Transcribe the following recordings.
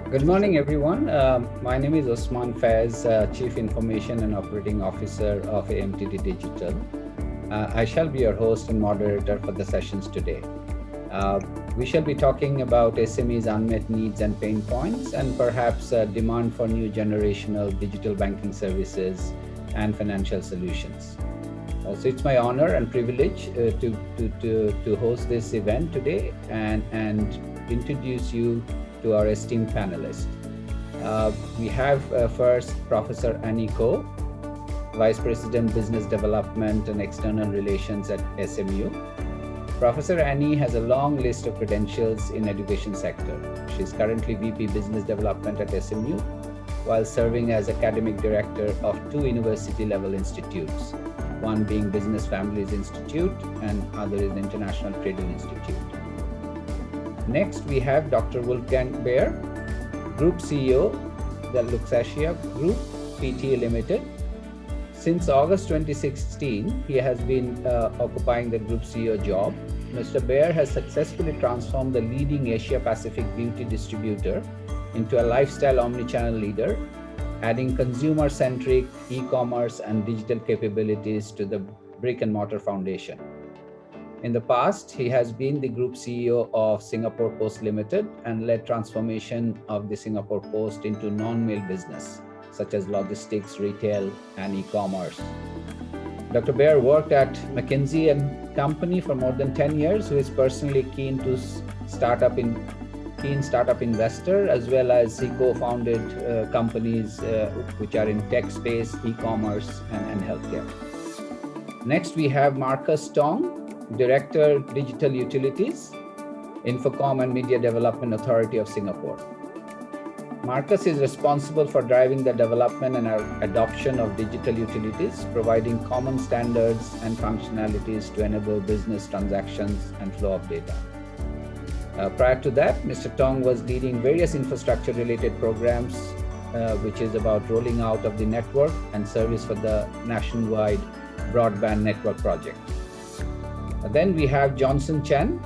Good morning, everyone. My name is Osman Faiz, Chief Information and Operating Officer of AMTD Digital. I shall be your host and moderator for the sessions today. We shall be talking about SMEs' unmet needs and pain points, and perhaps demand for new generational digital banking services and financial solutions. So it's my honor and privilege to host this event today and introduce you to our esteemed panelists. We have first Professor Annie Ko, Vice President Business Development and External Relations at SMU. Professor Annie has a long list of credentials in education sector. She's currently VP Business Development at SMU, while serving as Academic Director of two university-level institutes, one being Business Families Institute and other is International Trading Institute. Next, we have Dr. Wolfgang Baier, Group CEO, the Luxasia Group, Pte. Limited. Since August 2016, he has been occupying the Group CEO job. Mr. Baier has successfully transformed the leading Asia-Pacific beauty distributor into a lifestyle omnichannel leader, adding consumer-centric e-commerce and digital capabilities to the brick-and-mortar foundation. In the past, he has been the Group CEO of Singapore Post Limited and led transformation of the Singapore Post into non-mail business, such as logistics, retail, and e-commerce. Dr. Baier worked at McKinsey & Company for more than 10 years, who is personally keen startup investor, as well as he co-founded companies which are in tech space, e-commerce, and healthcare. Next, we have Marcus Tong, Director, Digital Utilities, Infocomm and Media Development Authority of Singapore. Marcus is responsible for driving the development and adoption of digital utilities, providing common standards and functionalities to enable business transactions and flow of data. Prior to that, Mr. Tong was leading various infrastructure-related programs, which is about rolling out of the network and service for the nationwide broadband network project. Then we have Johnson Chen,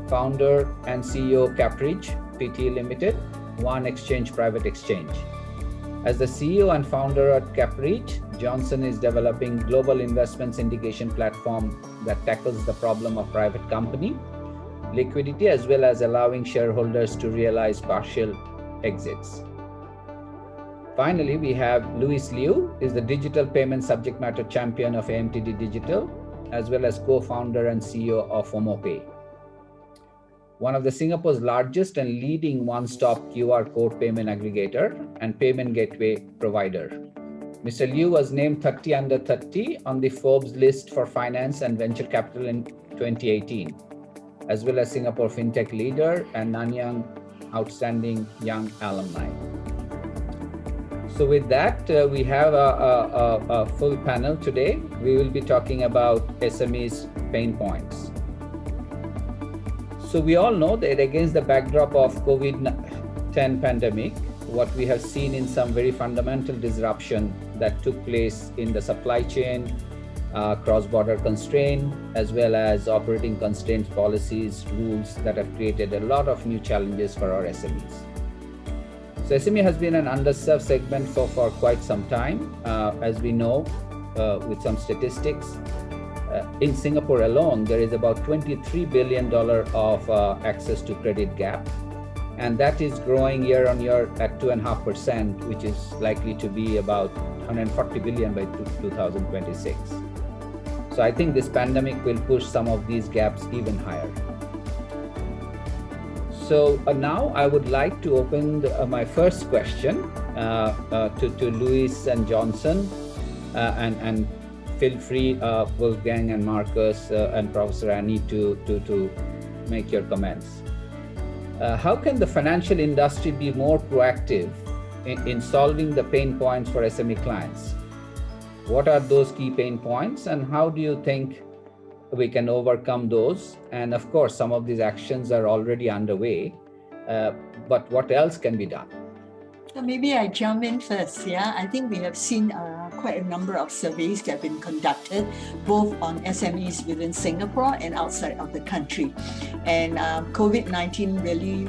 founder and CEO CapBride, Pte. Limited, One Exchange Private Exchange. As the CEO and founder at CapBride, Johnson is developing global investment syndication platform that tackles the problem of private company liquidity, as well as allowing shareholders to realize partial exits. Finally, we have Louis Liu, is the digital payment subject matter champion of AMTD Digital, as well as co-founder and CEO of FOMO Pay, one of the Singapore's largest and leading one-stop QR code payment aggregator and payment gateway provider. Mr. Liu was named 30 under 30 on the Forbes list for finance and venture capital in 2018, as well as Singapore FinTech leader and Nanyang Outstanding Young Alumni. So with that, we have a full panel today. We will be talking about SMEs' pain points. So we all know that against the backdrop of COVID-19 pandemic, what we have seen in some very fundamental disruption that took place in the supply chain, cross-border constraint, as well as operating constraints policies, rules that have created a lot of new challenges for our SMEs. So SME has been an underserved segment for quite some time. As we know, with some statistics, in Singapore alone, there is about $23 billion of access to credit gap. And that is growing year on year at 2.5%, which is likely to be about 140 billion by 2026. So I think this pandemic will push some of these gaps even higher. So now I would like to open my first question to Louis and Johnson, and feel free, Wolfgang and Marcus and Professor Annie to make your comments. How can the financial industry be more proactive in solving the pain points for SME clients? What are those key pain points, and how do you think we can overcome those? And of course, some of these actions are already underway, but what else can be done? So maybe I jump in first. Yeah, I think we have seen quite a number of surveys that have been conducted, both on SMEs within Singapore and outside of the country. And COVID-19 really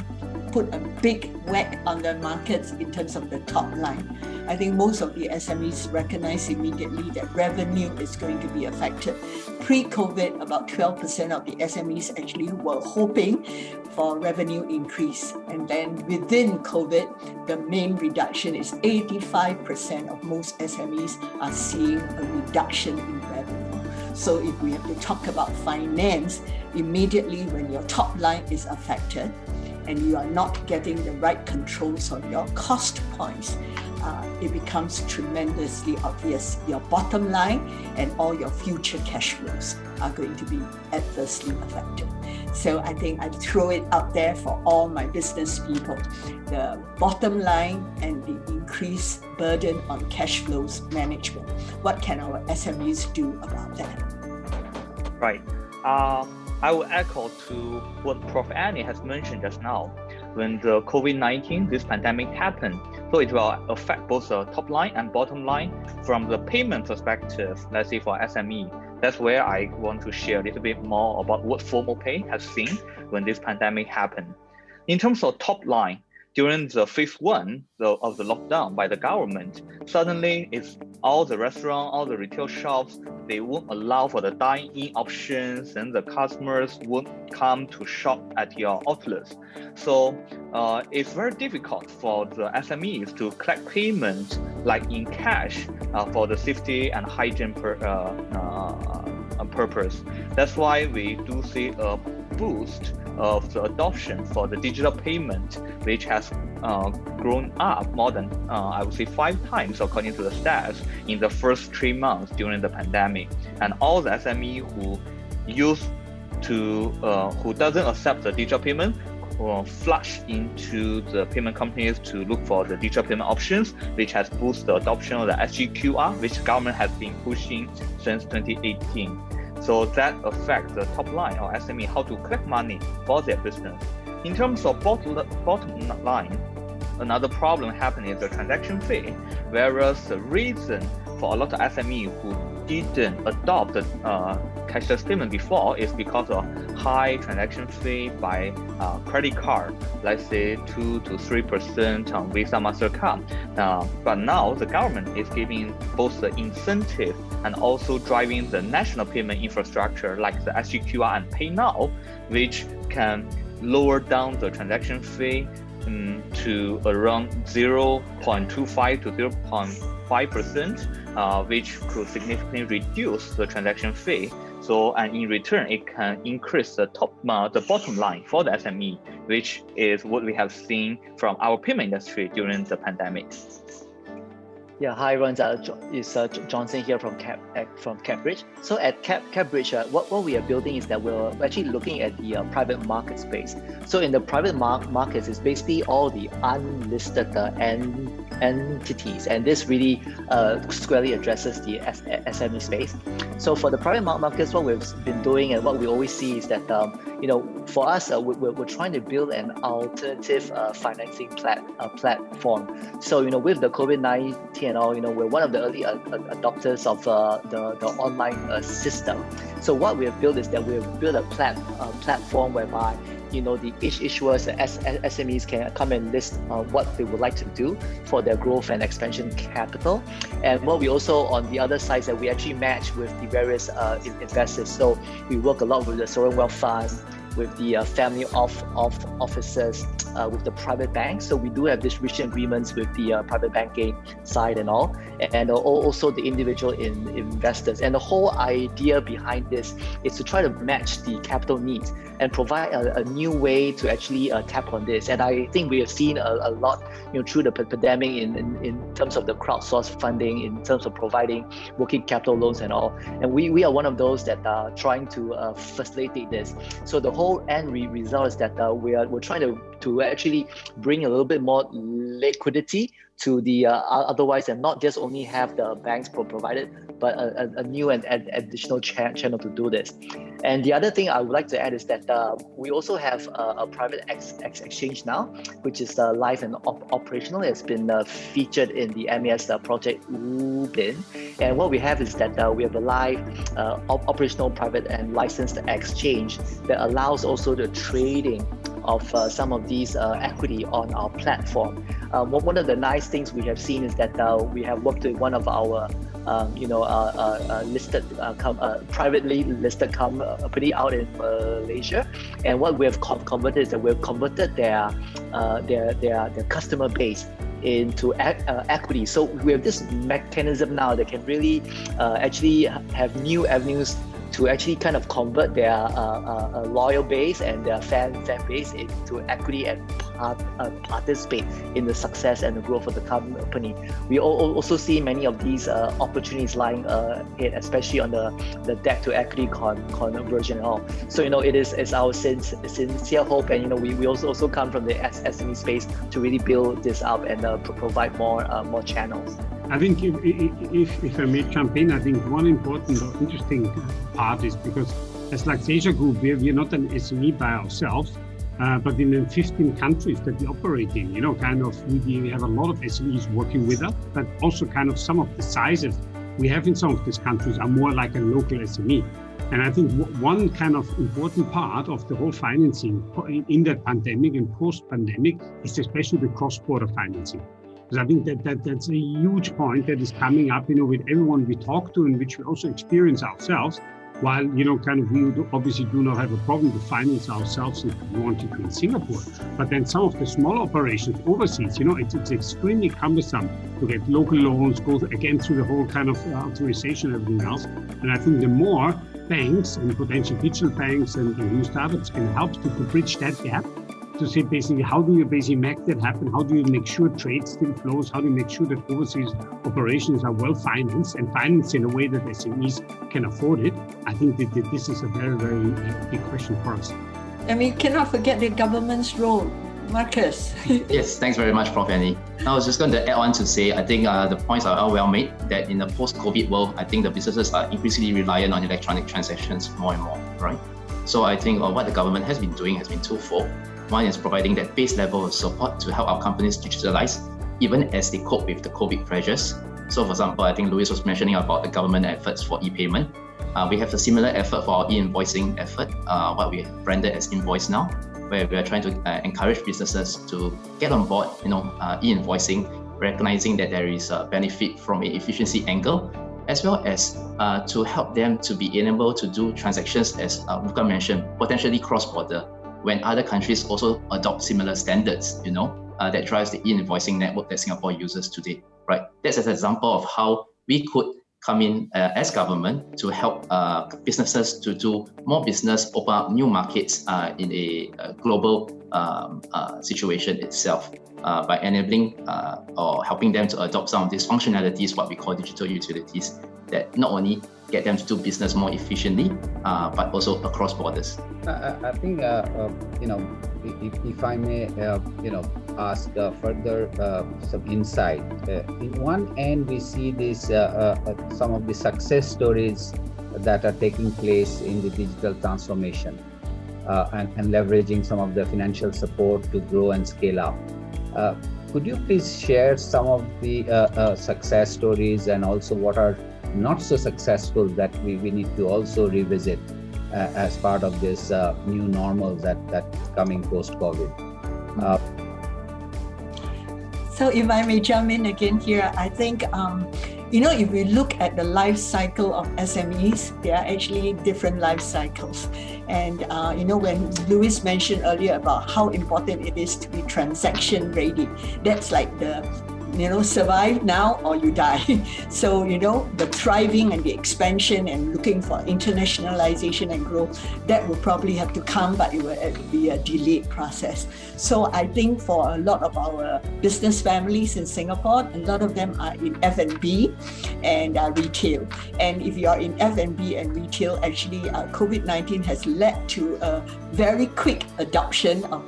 put a big whack on the markets in terms of the top line. I think most of the SMEs recognize immediately that revenue is going to be affected. Pre-COVID, about 12% of the SMEs actually were hoping for revenue increase. And then within COVID, the main reduction is 85% of most SMEs are seeing a reduction in revenue. So if we have to talk about finance, immediately when your top line is affected and you are not getting the right controls on your cost points, it becomes tremendously obvious. Your bottom line and all your future cash flows are going to be adversely affected. So I think I throw it out there for all my business people. The bottom line and the increased burden on cash flows management. What can our SMEs do about that? Right. I will echo to what Prof. Annie has mentioned just now. When the COVID-19, this pandemic happened, so it will affect both the top line and bottom line from the payment perspective, let's say for SME. That's where I want to share a little bit more about what FOMO Pay has seen when this pandemic happened. In terms of top line, during the phase one of the lockdown by the government, suddenly it's all the restaurants, all the retail shops, they won't allow for the dine-in options, and the customers won't come to shop at your outlets. So it's very difficult for the SMEs to collect payment like in cash for the safety and hygiene purpose. That's why we do see a boost of the adoption for the digital payment, which has grown up more than, I would say, 5 times according to the stats in the first 3 months during the pandemic. And all the SME who doesn't accept the digital payment flush into the payment companies to look for the digital payment options, which has boosted the adoption of the SGQR, which the government has been pushing since 2018. So that affects the top line or SME, how to collect money for their business. In terms of bottom line, another problem happening is the transaction fee, whereas the reason for a lot of SME who didn't adopt the cashless payment before is because of high transaction fee by credit card, let's say 2 to 3% on Visa, MasterCard. But now the government is giving both the incentive and also driving the national payment infrastructure like the SGQR and Pay Now, which can lower down the transaction fee to around 0.25 to 0.5%, which could significantly reduce the transaction fee. So, and in return, it can increase the bottom line for the SME, which is what we have seen from our payment industry during the pandemic. Yeah, hi everyone, it's Johnson here from CapBride. So at CapBride, what we are building is that we're actually looking at the private market space. So in the private markets, it's basically all the unlisted entities, and this really squarely addresses the SME space. So for the private markets, what we've been doing and what we always see is that for us, we're trying to build an alternative financing platform. So with the COVID-19 and all, we're one of the early adopters of the online system. So what we have built is that we have built a platform whereby each issuers, the SMEs can come and list what they would like to do for their growth and expansion capital. And what we also, on the other side, is that we actually match with the various investors. So we work a lot with the sovereign wealth fund, with the family offices, with the private banks. So we do have distribution agreements with the private banking side and all, and also the individual investors. And the whole idea behind this is to try to match the capital needs and provide a new way to actually tap on this. And I think we have seen a lot through the pandemic in terms of the crowdsourced funding, in terms of providing working capital loans and all. And we are one of those that are trying to facilitate this. So the whole end result is that we're trying to actually bring a little bit more liquidity to the otherwise, and not just only have the banks provided, but a new and additional channel to do this. And the other thing I would like to add is that we also have a private exchange now, which is live and operational. It's been featured in the MES project Ubin. And what we have is that we have a live operational private and licensed exchange that allows also the trading of some of these equity on our platform. One of the nice things we have seen is that we have worked with one of our listed privately listed company out in Malaysia, and what we have converted is that we've converted their customer base into equity. So we have this mechanism now that can really actually have new avenues to actually kind of convert their loyal base and their fan base into equity and participate in the success and the growth of the company. We also see many of these opportunities lying ahead, especially on the debt to equity conversion and all. So it is our sincere hope, and we also come from the SME space to really build this up and provide more channels. I think if I may jump in, I think one important or interesting part is because as Luxasia Group, we're not an SME by ourselves, but in 15 countries that we operate in, we have a lot of SMEs working with us, but also kind of some of the sizes we have in some of these countries are more like a local SME. And I think one kind of important part of the whole financing in that pandemic and post-pandemic is especially the cross-border financing. Because I think that's a huge point that is coming up, with everyone we talk to, and which we also experience ourselves. While, we obviously do not have a problem to finance ourselves if we wanted to in Singapore. But then some of the small operations overseas, it's extremely cumbersome to get local loans, go again through the whole kind of authorization and everything else. And I think the more banks and potential digital banks and new startups can help to bridge that gap, to say basically, how do you basically make that happen? How do you make sure trade still flows? How do you make sure that overseas operations are well financed and financed in a way that SMEs can afford it? I think that this is a very, very big question for us. And we cannot forget the government's role. Marcus. Yes, thanks very much, Prof. Annie. I was just going to add on to say, I think the points are all well made, that in the post-COVID world, I think the businesses are increasingly reliant on electronic transactions more and more, right? So I think what the government has been doing has been twofold. One is providing that base level of support to help our companies digitalize, even as they cope with the COVID pressures. So for example, I think Louis was mentioning about the government efforts for e-payment. We have a similar effort for our e-invoicing effort, what we have branded as Invoice Now, where we are trying to encourage businesses to get on board, e-invoicing, recognizing that there is a benefit from an efficiency angle, as well as to help them to be able to do transactions, as Wolfgang mentioned, potentially cross-border, when other countries also adopt similar standards, that drives the e-invoicing network that Singapore uses today, right? That's an example of how we could come in as government to help businesses to do more business, open up new markets in a global situation itself by enabling or helping them to adopt some of these functionalities, what we call digital utilities, that not only get them to do business more efficiently, but also across borders. I think, if I may, ask further some insight. In one end, we see this some of the success stories that are taking place in the digital transformation and leveraging some of the financial support to grow and scale up. Could you please share some of the success stories and also what are not so successful that we need to also revisit as part of this new normal that's coming post-COVID? So if I may jump in again here, I think, if we look at the life cycle of SMEs, there are actually different life cycles. And, when Louis mentioned earlier about how important it is to be transaction ready, that's like the survive now or you die. So, the thriving and the expansion and looking for internationalization and growth, that will probably have to come, but it will be a delayed process. So I think for a lot of our business families in Singapore, a lot of them are in F&B and retail. And if you are in F&B and retail, actually COVID-19 has led to a very quick adoption of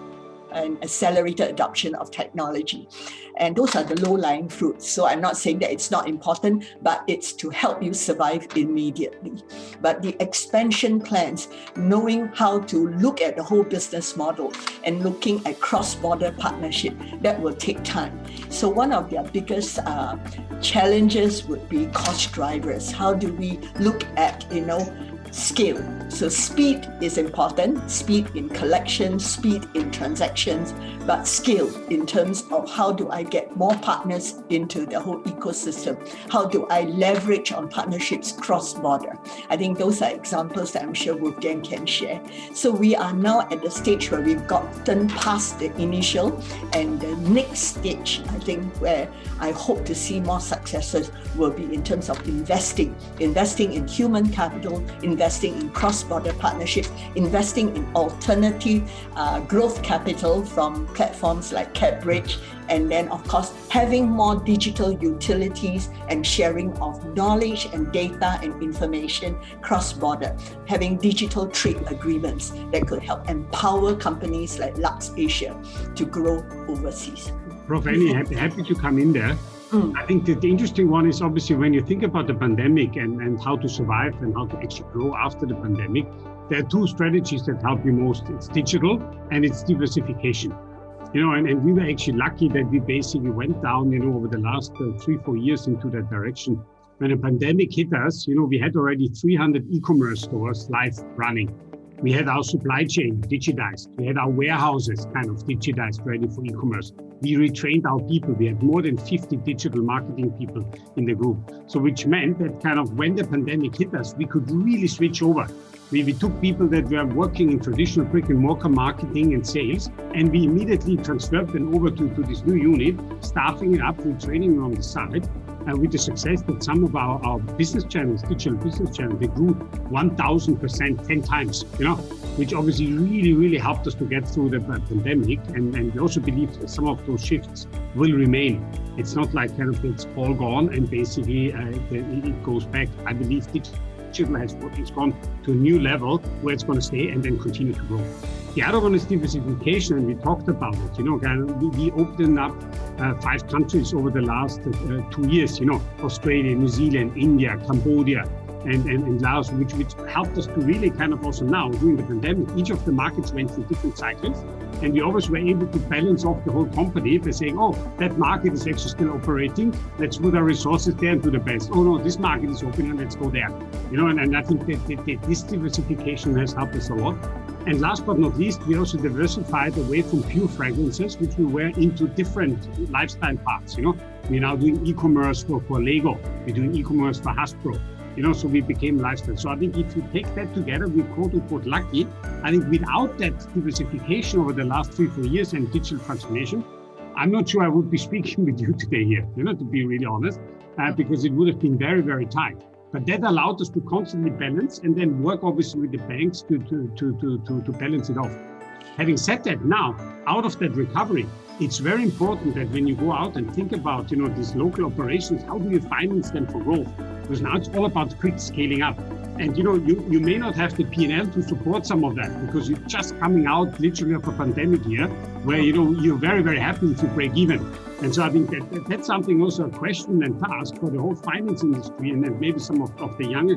an accelerated adoption of technology. And those are the low-lying fruits. So I'm not saying that it's not important, but it's to help you survive immediately. But the expansion plans, knowing how to look at the whole business model and looking at cross-border partnership, that will take time. So one of their biggest challenges would be cost drivers. How do we look at, scale. So speed is important, speed in collection, speed in transactions, but scale in terms of how do I get more partners into the whole ecosystem? How do I leverage on partnerships cross-border? I think those are examples that I'm sure Wolfgang can share. So we are now at the stage where we've gotten past the initial, and the next stage, I think, where I hope to see more successes will be in terms of investing in human capital, investing in cross-border partnerships, investing in alternative growth capital from platforms like CapBride, and then of course having more digital utilities and sharing of knowledge and data and information cross-border, having digital trade agreements that could help empower companies like Luxasia to grow overseas. Prof. Annie, happy to come in there. I think that the interesting one is obviously when you think about the pandemic and how to survive and how to actually grow after the pandemic, there are two strategies that help you most. It's digital and it's diversification. And we were actually lucky that we basically went down, over the last 3-4 years into that direction. When the pandemic hit us, we had already 300 e-commerce stores live running. We had our supply chain digitized. We had our warehouses kind of digitized, ready for e-commerce. We retrained our people. We had more than 50 digital marketing people in the group. So which meant that kind of when the pandemic hit us, we could really switch over. We took people that were working in traditional brick and mortar marketing and sales, and we immediately transferred them over to this new unit, staffing it up, retraining them on the side. With the success that some of our business channels, digital business channels, they grew 1,000%, 10 times, which obviously really, really helped us to get through the pandemic. And we also believe that some of those shifts will remain. It's not like kind of it's all gone and basically it goes back. I believe digital has gone to a new level where it's going to stay and then continue to grow. The other one is diversification, and we talked about it. We opened up 5 countries over the last 2 years. Australia, New Zealand, India, Cambodia, and Laos, which helped us to really kind of also now during the pandemic. Each of the markets went through different cycles, and we always were able to balance off the whole company by saying, oh, that market is actually still operating. Let's put our resources there and do the best. Oh no, this market is opening, let's go there. And I think that this diversification has helped us a lot. And last but not least, we also diversified away from pure fragrances, which we were into different lifestyle paths. We're now doing e-commerce for Lego. We're doing e-commerce for Hasbro. So we became lifestyle. So I think if you take that together, we're quote unquote lucky. I think without that diversification over the last 3-4 years and digital transformation, I'm not sure I would be speaking with you today here, to be really honest, because it would have been very, very tight. But that allowed us to constantly balance and then work obviously with the banks to balance it off. Having said that, now out of that recovery, it's very important that when you go out and think about these local operations, how do you finance them for growth? Because now it's all about quick scaling up. And you may not have the P&L to support some of that because you're just coming out literally of a pandemic here where you're very, very happy if you break even. And so I think that's something also a question and task for the whole finance industry and then maybe some of the younger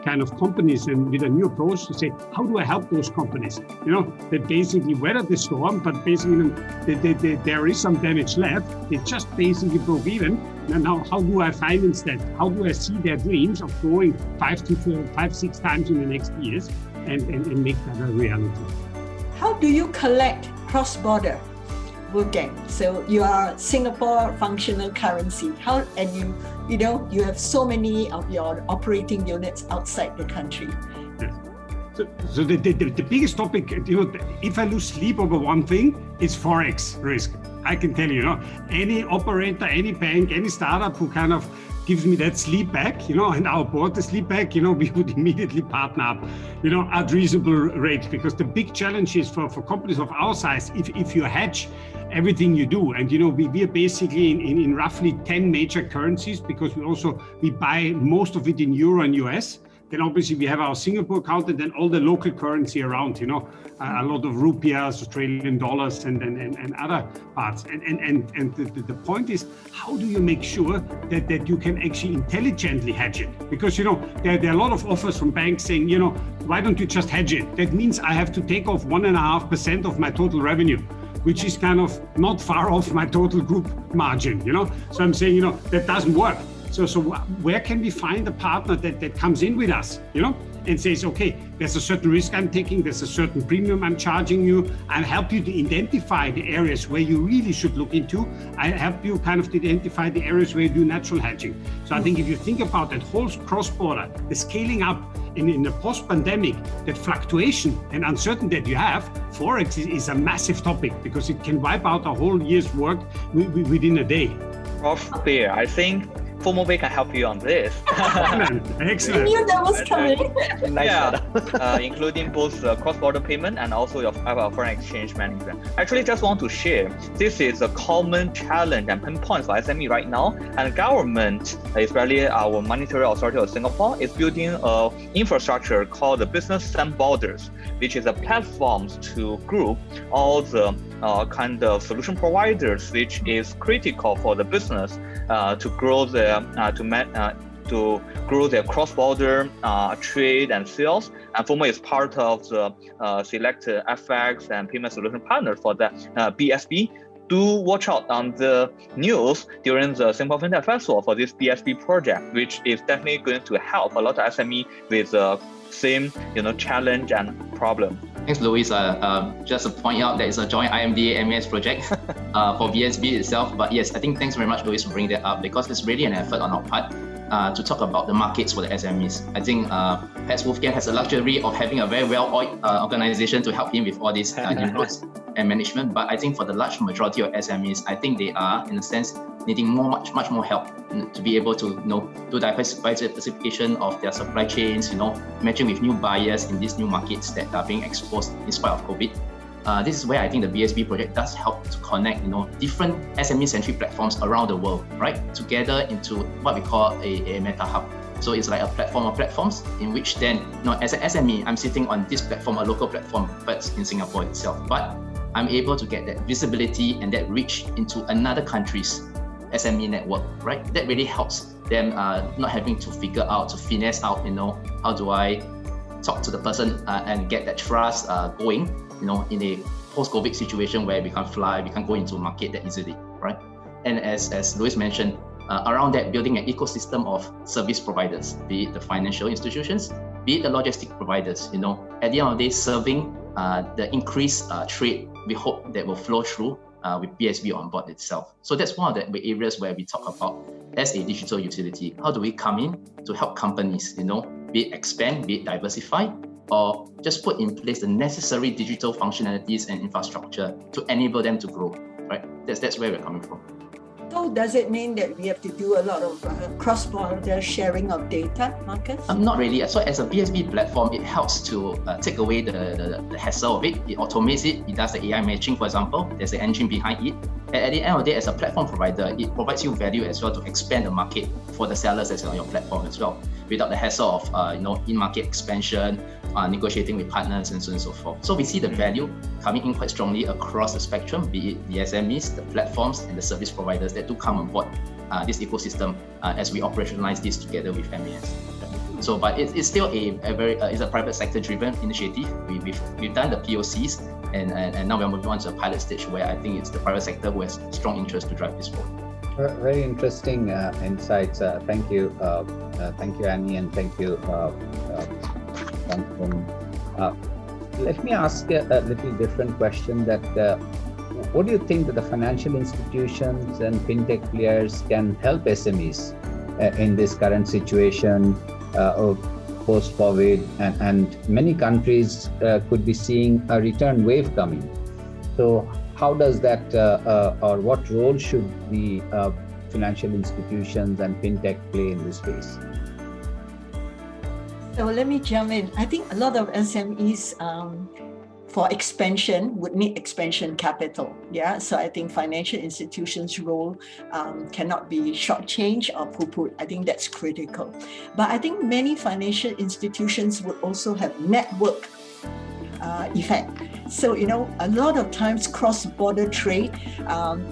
kind of companies and with a new approach to say, how do I help those companies? That basically weather the storm, but basically there is some damage left. They just basically broke even. And now how do I finance that? How do I see their dreams of growing 5-6 times in the next years and make that a reality? How do you collect cross-border, Wolfgang? So you are Singapore functional currency. You have so many of your operating units outside the country. Yes. So the biggest topic, if I lose sleep over one thing, it's Forex risk. I can tell you, any operator, any bank, any startup who kind of gives me that sleep back, and our board the sleep back, we would immediately partner up, at reasonable rates. Because the big challenge is for companies of our size, if you hedge everything you do, and we are basically in roughly 10 major currencies because we buy most of it in Euro and US. Then obviously we have our Singapore account and then all the local currency around, a lot of rupiahs, Australian dollars and other parts. And the point is, how do you make sure that you can actually intelligently hedge it? Because, there are a lot of offers from banks saying, why don't you just hedge it? That means I have to take off 1.5% of my total revenue, which is kind of not far off my total group margin, So I'm saying, that doesn't work. So where can we find a partner that comes in with us, and says, okay, there's a certain risk I'm taking, there's a certain premium I'm charging you, and help you to identify the areas where you really should look into. I help you kind of to identify the areas where you do natural hedging. So I think if you think about that whole cross-border, the scaling up in the post-pandemic, that fluctuation and uncertainty that you have, Forex is a massive topic because it can wipe out a whole year's work within a day. Prof. Baier, I think FOMO can help you on this. Excellent. I knew that was coming. Including both cross-border payment and also your foreign exchange management. Actually, just want to share, this is a common challenge and pain point for SME right now. And government, especially our monetary authority of Singapore, is building an infrastructure called the Business Sans Borders, which is a platform to group all the kind of solution providers, which is critical for the business to grow their to grow their cross-border trade and sales. And FOMO is part of the select FX and payment solution partner for the BSB. Do watch out on the news during the Singapore FinTech Festival for this BSB project, which is definitely going to help a lot of SME with the same challenge and problem. Thanks, Louis. Just to point out that it's a joint IMDA MES project for BSB itself. But yes, I think thanks very much, Louis, for bringing that up, because it's really an effort on our part to talk about the markets for the SMEs. I think perhaps Wolfgang has the luxury of having a very well-oiled organization to help him with all these inputs and management. But I think for the large majority of SMEs, I think they are, in a sense, needing much more help to be able to do diversification of their supply chains, matching with new buyers in these new markets that are being exposed in spite of COVID. This is where I think the BSB project does help to connect, different SME-centric platforms around the world, right, together into what we call a meta hub. So it's like a platform of platforms in which then, as an SME, I'm sitting on this platform, a local platform, but in Singapore itself. But I'm able to get that visibility and that reach into another country's SME network, right? That really helps them not having to figure out, to finesse out, how do I talk to the person and get that trust going, in a post-COVID situation where we can't fly, we can't go into a market that easily, right? And as Louis mentioned, around that, building an ecosystem of service providers, be it the financial institutions, be it the logistic providers, at the end of the day, serving the increased trade we hope that will flow through with BSB on board itself. So that's one of the areas where we talk about as a digital utility. How do we come in to help companies, be it expand, be it diversify, or just put in place the necessary digital functionalities and infrastructure to enable them to grow, right? That's where we're coming from. So does it mean that we have to do a lot of cross-border sharing of data, Marcus? Not really. So as a BSB platform, it helps to take away the hassle of it. It automates it. It does the AI matching, for example. There's an engine behind it. And at the end of the day, as a platform provider, it provides you value as well to expand the market for the sellers that's on your platform as well, without the hassle of in-market expansion, negotiating with partners, and so on and so forth. So we see the value coming in quite strongly across the spectrum, be it the SMEs, the platforms, and the service providers that do come on board this ecosystem as we operationalize this together with MES. So, but it's still it's a private sector driven initiative. We've done the POCs, and now we're moving on to a pilot stage where I think it's the private sector who has strong interest to drive this forward. Very interesting insights. Thank you, Annie, and thank you, Duncan. Let me ask a little different question. That what do you think that the financial institutions and fintech players can help SMEs in this current situation of post-COVID, and many countries could be seeing a return wave coming. So how does that, or what role should the financial institutions and fintech play in this space? So let me jump in. I think a lot of SMEs for expansion would need expansion capital. Yeah, so I think financial institutions' role cannot be shortchanged or poo-pooed. I think that's critical. But I think many financial institutions would also have network effect. So, a lot of times cross-border trade,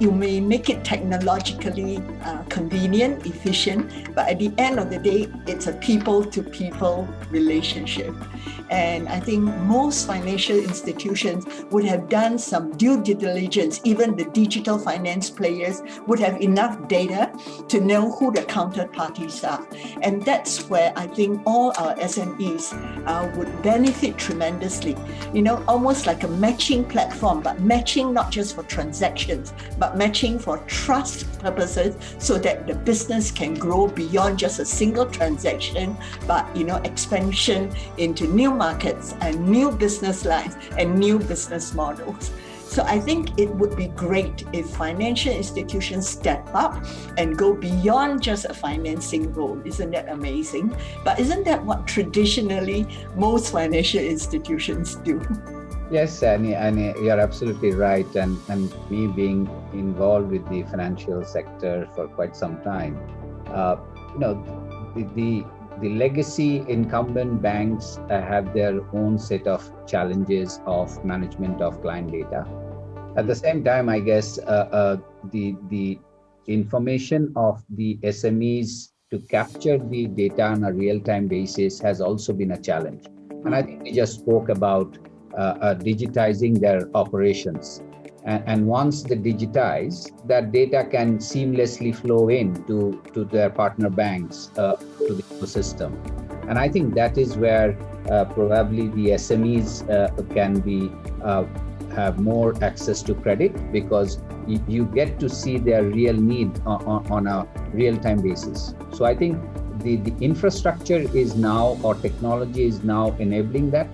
you may make it technologically convenient, efficient, but at the end of the day, it's a people-to-people relationship. And I think most financial institutions would have done some due diligence. Even the digital finance players would have enough data to know who the counterparties are. And that's where I think all our SMEs would benefit tremendously. Almost like a matching platform, but matching not just for transactions, but matching for trust purposes, so that the business can grow beyond just a single transaction, but expansion into new markets and new business lines and new business models. So I think it would be great if financial institutions step up and go beyond just a financing role. Isn't that amazing? But isn't that what traditionally most financial institutions do? Yes, Annie, you're absolutely right. And me being involved with the financial sector for quite some time, the legacy incumbent banks have their own set of challenges of management of client data. At the same time, I guess the information of the SMEs to capture the data on a real-time basis has also been a challenge. And I think we just spoke about digitizing their operations. And once they digitize, that data can seamlessly flow in to their partner banks, to the ecosystem. And I think that is where probably the SMEs can have more access to credit, because you get to see their real need on a real-time basis. So I think the infrastructure is now, or technology is now enabling that.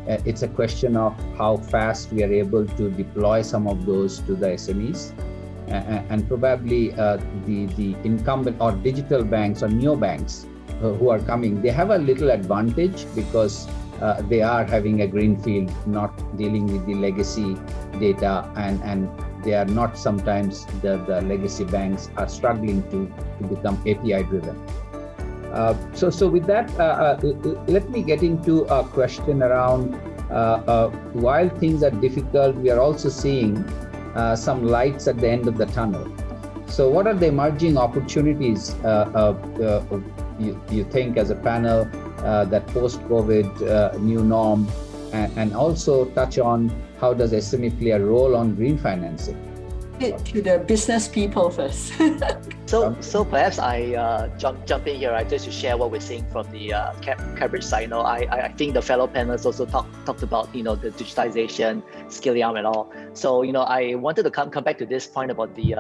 It's a question of how fast we are able to deploy some of those to the SMEs. And probably the incumbent or digital banks or neobanks who are coming, they have a little advantage because they are having a greenfield, not dealing with the legacy data, and they are not, sometimes the legacy banks are struggling to become API driven. So with that, let me get into a question around while things are difficult, we are also seeing some lights at the end of the tunnel. So what are the emerging opportunities you think as a panel that post-COVID new norm, and also touch on how does SME play a role on green financing? To the business people first. So perhaps I jump in here, right, just to share what we're seeing from the CapBride side. I think the fellow panelists also talked about the digitization, scaling up and all. So I wanted to come back to this point about the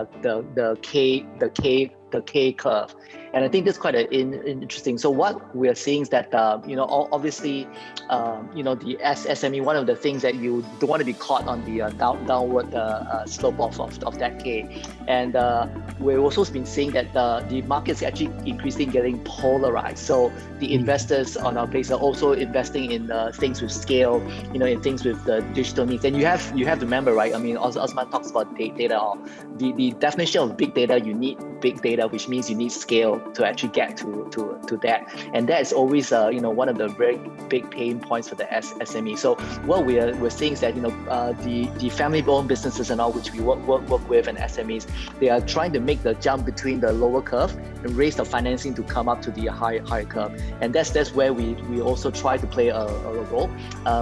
K curve, and I think that's quite interesting. So what we are seeing is that obviously the SME, one of the things that you don't want to be caught on the downward slope of that K, and we've also been seeing that the market's actually increasingly getting polarized. So the investors on our place are also investing in things with scale, in things with the digital needs. And you have to remember, right? I mean, Osman talks about data. The definition of big data, you need big data, which means you need scale to actually get to that. And that is always one of the very big pain points for the SME. So what we're seeing is that the family-owned businesses and all, which we work with, and SMEs, they are trying to make the jump between the lower curve and raise the financing to come up to the higher curve. And that's where we also try to play a role.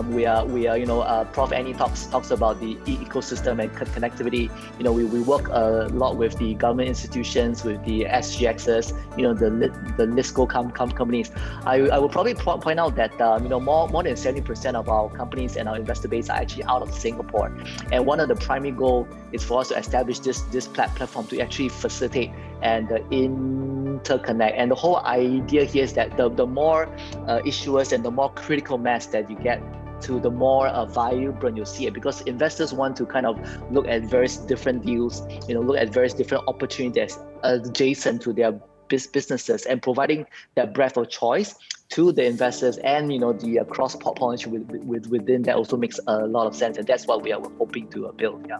We are Prof. Annie talks about the ecosystem and connectivity. We work a lot with the government institutions, with the SGXs, the LISCO companies. I will probably point out that more than 70% of our companies and our investor base are actually out of Singapore. And one of the primary goals is for us to establish this platform to actually facilitate and interconnect. And the whole idea here is that the more issuers and the more critical mass that you get, to the more vibrant you'll see it, because investors want to kind of look at various different deals, look at various different opportunities adjacent to their businesses, and providing that breadth of choice to the investors and the cross-pollination within that also makes a lot of sense, and that's what we are hoping to build. Yeah.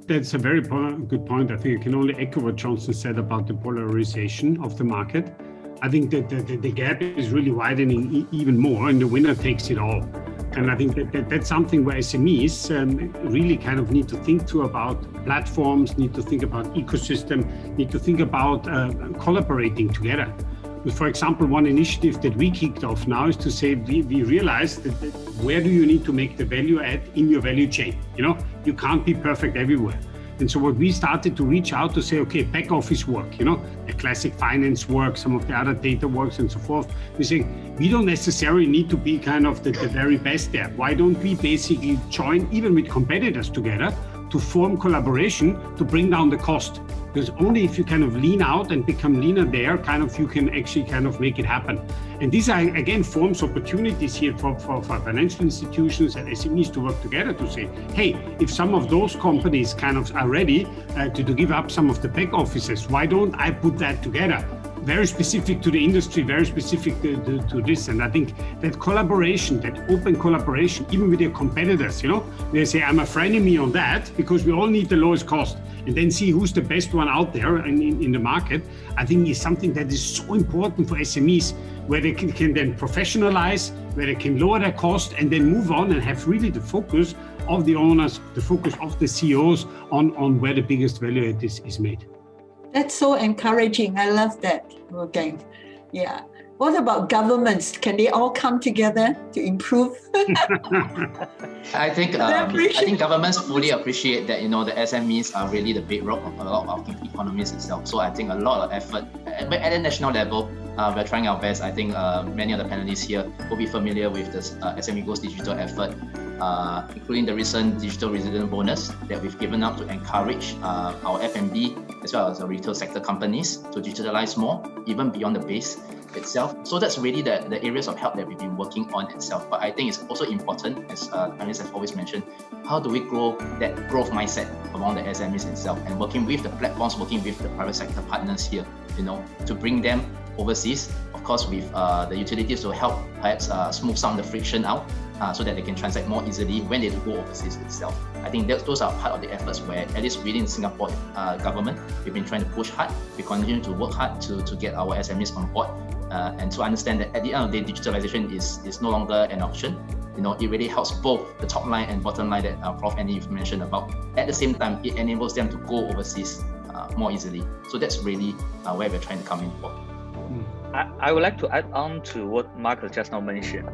That's a very good point. I think I can only echo what Johnson said about the polarization of the market. I think that the gap is really widening even more, and the winner takes it all. And I think that's something where SMEs really kind of need to think through about platforms, need to think about ecosystem, need to think about collaborating together. For example, one initiative that we kicked off now is to say we realized that where do you need to make the value add in your value chain? You can't be perfect everywhere. And so what we started to reach out to say, okay, back office work, the classic finance work, some of the other data works and so forth. We're saying we don't necessarily need to be kind of the very best there. Why don't we basically join even with competitors together to form collaboration to bring down the cost? Because only if you kind of lean out and become leaner there, kind of you can actually kind of make it happen. And these are, again, forms opportunities here for financial institutions and SMEs to work together to say, hey, if some of those companies kind of are ready to give up some of the back offices, why don't I put that together? Very specific to the industry, very specific to this. And I think that collaboration, that open collaboration, even with your competitors, they say, I'm a frenemy on that because we all need the lowest cost. And then see who's the best one out there in the market, I think is something that is so important for SMEs, where they can then professionalize, where they can lower their cost and then move on and have really the focus of the owners, the focus of the CEOs on where the biggest value add is made. That's so encouraging. I love that, Wolfgang. Yeah. What about governments? Can they all come together to improve? I think governments fully appreciate that the SMEs are really the bedrock of a lot of our economies itself. So I think a lot of effort, but at a national level, we're trying our best. I think many of the panelists here will be familiar with the SME Goes Digital effort, including the recent digital resident bonus that we've given out to encourage our F&B as well as the retail sector companies to digitalize more, even beyond the base itself. So that's really the areas of help that we've been working on itself. But I think it's also important, as panelists have always mentioned, how do we grow that growth mindset among the SMEs itself, and working with the platforms, working with the private sector partners here, to bring them overseas. Of course, with the utilities to help perhaps smooth some of the friction out so that they can transact more easily when they go overseas itself. I think those are part of the efforts where, at least within Singapore government, we've been trying to push hard. We continue to work hard to get our SMEs on board and to understand that at the end of the day, digitalization is no longer an option. It really helps both the top line and bottom line that Prof. Andy you've mentioned about. At the same time, it enables them to go overseas more easily. So that's really where we're trying to come in for. I would like to add on to what Marcus just now mentioned.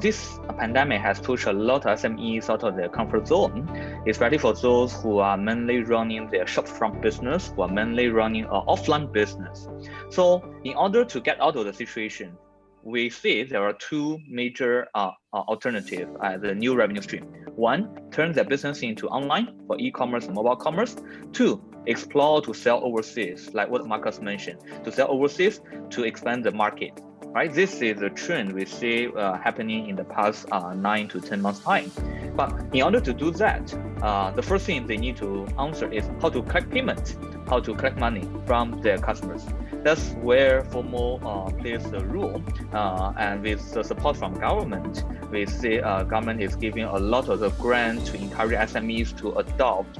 This pandemic has pushed a lot of SMEs out of their comfort zone, especially for those who are mainly running their shopfront business, who are mainly running an offline business. So in order to get out of the situation, we see there are two major alternatives as the new revenue stream. One, turn their business into online for e-commerce and mobile commerce. Two, explore to sell overseas, like what Marcus mentioned, to sell overseas to expand the market. Right? This is a trend we see happening in the past 9 to 10 months time. But in order to do that, the first thing they need to answer is how to collect payment, how to collect money from their customers. That's where FOMO plays a role. And with the support from government, we see government is giving a lot of the grant to encourage SMEs to adopt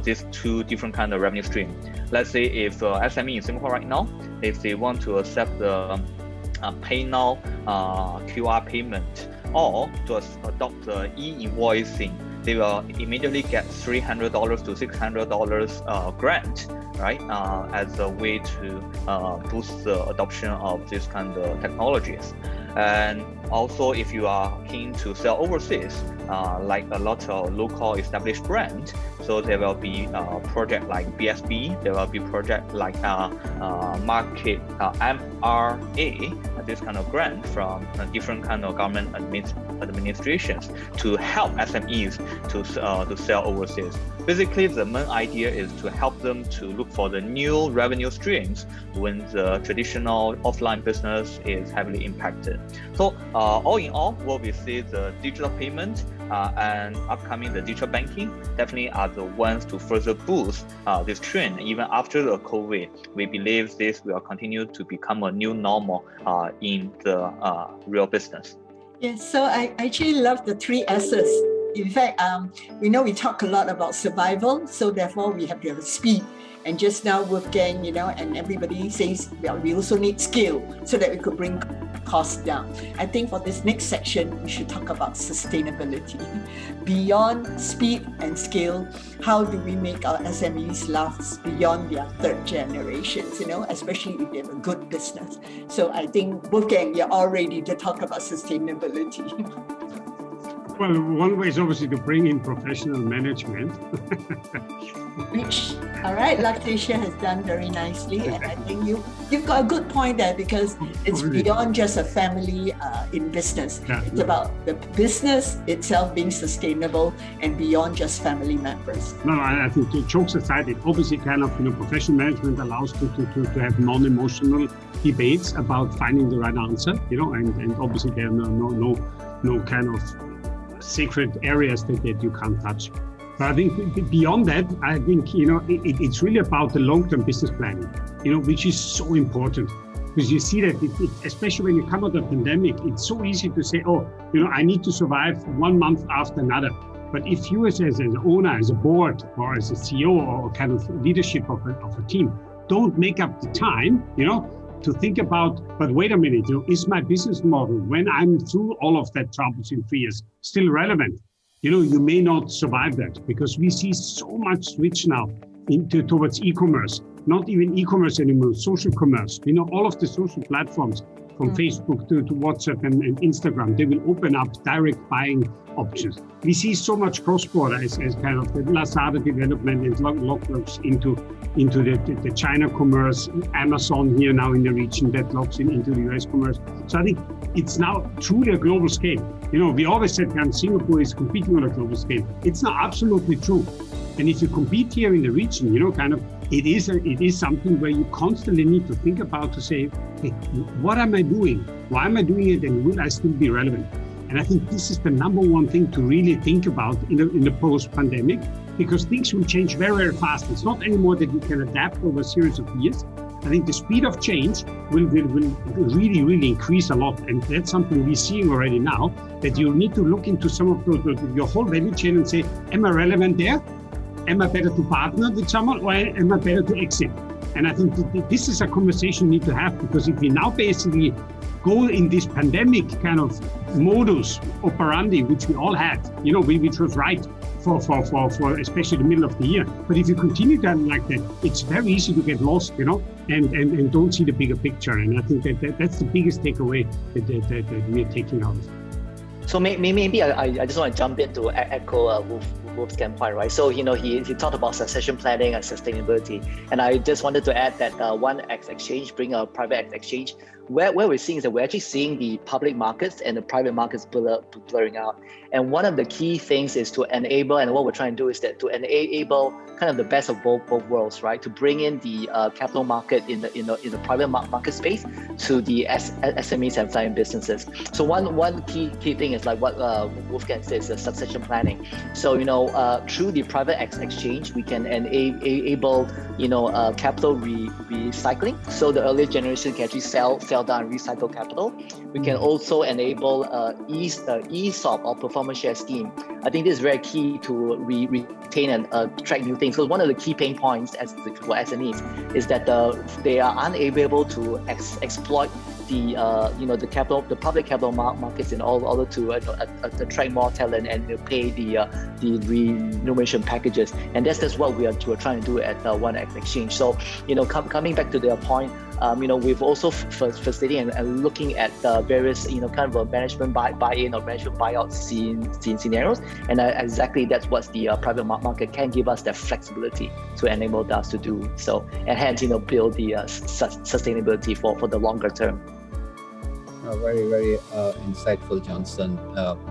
these two different kind of revenue stream. Let's say if SME in Singapore right now, if they want to accept the pay now QR payment or to adopt the e-invoicing, they will immediately get $300 to $600 grant, right? As a way to boost the adoption of this kind of technologies. And also, if you are keen to sell overseas, like a lot of local established brands, so there will be a project like BSB, there will be project like Market MRA, this kind of grant from different kind of government administrations to help SMEs to sell overseas. Basically, the main idea is to help them to look for the new revenue streams when the traditional offline business is heavily impacted. So all in all, what we see, the digital payment and upcoming the digital banking definitely are the ones to further boost this trend. Even after the COVID, we believe this will continue to become a new normal in the real business. Yes, so I actually love the three S's. In fact, we know we talk a lot about survival, so therefore we have to have speed. And just now, Wolfgang, and everybody says, well, we also need skill so that we could bring costs down. I think for this next section, we should talk about sustainability. Beyond speed and skill, how do we make our SMEs last beyond their third generations, especially if they have a good business? So I think, Wolfgang, you're all ready to talk about sustainability. Well, one way is obviously to bring in professional management. Which, all right, Luxasia has done very nicely. And I think you've got a good point there, because it's beyond just a family in business. Yeah. It's about the business itself being sustainable and beyond just family members. No, I think jokes aside, it obviously kind of, professional management allows to have non-emotional debates about finding the right answer, and obviously there are no kind of sacred areas that you can't touch. But I think beyond that, I think, it's really about the long-term business planning, which is so important. Because you see that, especially when you come out of the pandemic, it's so easy to say, I need to survive 1 month after another. But if you as an owner, as a board, or as a CEO, or kind of leadership of a team, don't make up the time, to think about, but wait a minute, is my business model, when I'm through all of that troubles in 3 years, still relevant? You may not survive that, because we see so much switch now towards e-commerce, not even e-commerce anymore, social commerce. All of the social platforms, from Facebook to WhatsApp and Instagram, they will open up direct buying options. We see so much cross-border as kind of the Lazada development and locks into the China commerce, Amazon here now in the region that locks into the US commerce. So I think it's now truly a global scale. We always said that Singapore is competing on a global scale. It's not absolutely true. And if you compete here in the region, it is something where you constantly need to think about, to say, hey, what am I doing? Why am I doing it? And will I still be relevant? And I think this is the number one thing to really think about in the post-pandemic, because things will change very, very fast. It's not anymore that you can adapt over a series of years. I think the speed of change will really, really increase a lot. And that's something we're seeing already now, that you need to look into some of your whole value chain and say, am I relevant there? Am I better to partner with someone, or am I better to exit? And I think this is a conversation we need to have, because if we now basically go in this pandemic kind of modus operandi, which we all had, which was right for especially the middle of the year. But if you continue down like that, it's very easy to get lost, and don't see the bigger picture. And I think that's the biggest takeaway that we are taking out of it. So maybe I just want to jump in to echo Wolfgang's point, right? So he talked about succession planning and sustainability, and I just wanted to add that one X exchange, bring a private X exchange, where we're seeing is that we're actually seeing the public markets and the private markets blurring out. And one of the key things is to enable, and what we're trying to do is that to enable kind of the best of both worlds, right? To bring in the capital market in the private market space to the SMEs and client businesses. So one key thing is like what Wolfgang says, succession planning. So through the private X exchange, we can enable capital recycling. So the earlier generation can actually sell down and recycle capital. We can also enable ESOP or performance share scheme. I think this is very key to retain and attract new things. So one of the key pain points for SMEs is that they are unable to exploit the public capital markets in order to attract more talent and pay the remuneration packages. And that's what we are trying to do at One X Exchange. So coming back to their point, we've also facilitating and looking at various kind of a management buy-in or management buyout scenarios, and exactly that's what the private market can give us, that flexibility to enable us to do so, and hence build the sustainability for the longer term. Very, very insightful, Johnson.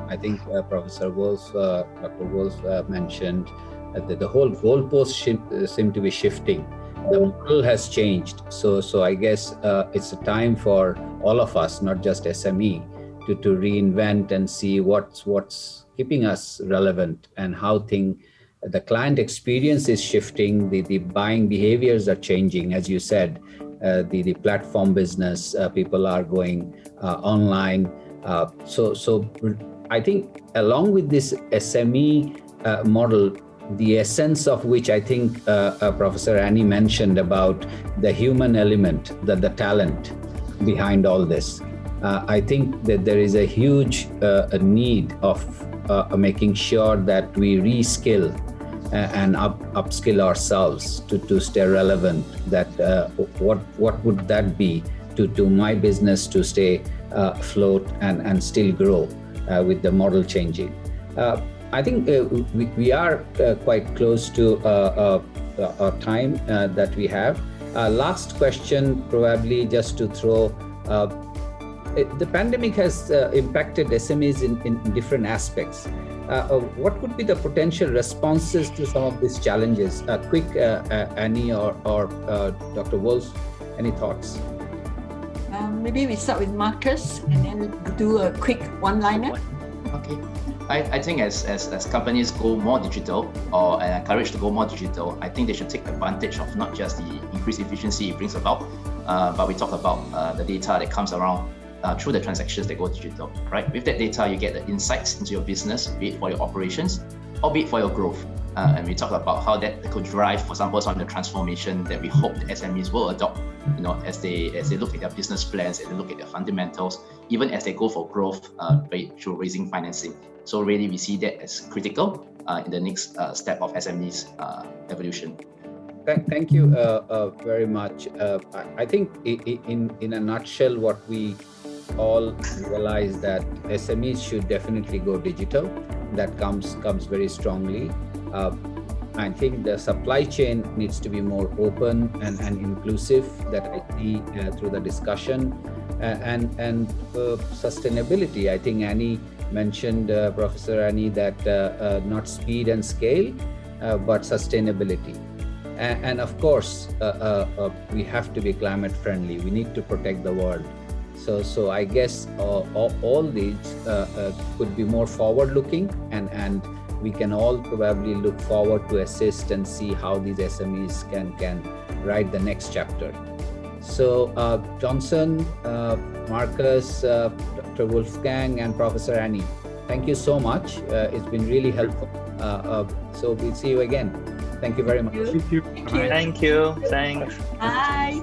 I think Professor Wolf, Dr. Wolf mentioned that the whole goalposts seem to be shifting. The model has changed. So I guess it's a time for all of us, not just SME, to reinvent and see what's keeping us relevant, and how the client experience is shifting, the buying behaviors are changing. As you said, the platform business, people are going online. So I think along with this SME model, the essence of which I think Professor Annie mentioned about the human element, the talent behind all this. I think that there is a huge need of making sure that we reskill and upskill ourselves to stay relevant. That what would that be to my business to stay afloat and still grow with the model changing. I think we are quite close to our time that we have. Last question, probably just to throw. The pandemic has impacted SMEs in different aspects. What could be the potential responses to some of these challenges? Quick, Annie or Dr. Wolf, any thoughts? Maybe we start with Marcus and then do a quick one-liner. Okay. I think as companies go more digital or encouraged to go more digital, I think they should take advantage of not just the increased efficiency it brings about, but we talk about the data that comes around through the transactions that go digital, right? With that data, you get the insights into your business, be it for your operations or be it for your growth. And we talk about how that could drive, for example, some of the transformation that we hope the SMEs will adopt, as they look at their business plans, as they look at their fundamentals, even as they go for growth through raising financing. So really, we see that as critical in the next step of SMEs evolution. Thank you very much. I think in a nutshell, what we all realize that SMEs should definitely go digital. That comes very strongly. I think the supply chain needs to be more open and inclusive, that I see through the discussion, and sustainability. I think Annie mentioned, Professor Annie, that not speed and scale, but sustainability. And of course, we have to be climate friendly. We need to protect the world. So I guess all these could be more forward looking, and we can all probably look forward to assist and see how these SMEs can write the next chapter. So Johnson, Marcus, Dr. Wolfgang, and Professor Annie, thank you so much. It's been really helpful. So we'll see you again. Thank you very much. Thank you. Thank you. Thanks. Bye.